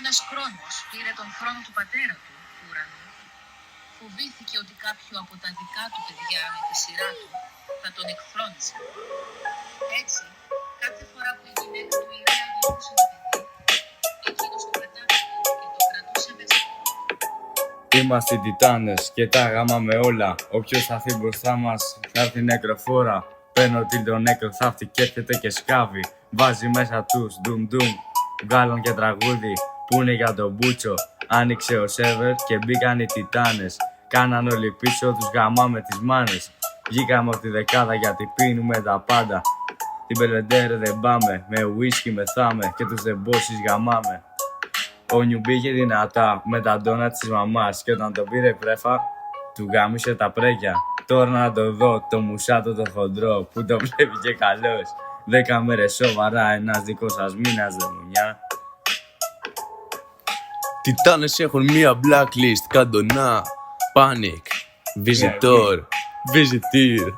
Τιτάνας Κρόνος πήρε τον χρόνο του πατέρα του, του ουρανού. Φοβήθηκε ότι κάποιο από τα δικά του παιδιά με τη σειρά του θα τον εκφρόνησε. Έτσι, κάθε φορά που η γυναίκα του Ηλία γεννούσε ένα παιδί, εκείνος το πετάγανε και το κρατούσε μέσα. Είμαστε οι Τιτάνες και τα γάμαμε όλα. Όποιος θα έρθει μπροστά μας θα έρθει νεκροφόρα. Παίρνω τον νεκρο θαύτη και έρχεται και σκάβει. Βάζει μέσα τους ντουμ ντουμ. Βγάλαν και τραγούδι που είναι για τον Μπούτσο. Άνοιξε ο σερβερ και μπήκαν οι Τιτάνες. Κάναν όλοι πίσω, τους γαμάμε τις μάνες. Βγήκαμε από τη δεκάδα γιατί πίνουμε τα πάντα. Την Μπελεντέρε δεν πάμε, με ουίσκι μεθάμε και τους δεμπόσις γαμάμε. Ο Νιου μπήκε δυνατά με τα ντόνατ της μαμάς και όταν το πήρε πρέφα, του γάμισε τα πρέκια. Τώρα να το δω, το μουσάτο το χοντρό που το βλέπει και καλός. 10 μέρες σοβαρά, ένας δικός σας μήνας δαιμονιά. Τιτάνες έχουν μία blacklist, καντονά, panic, visitor, visitor.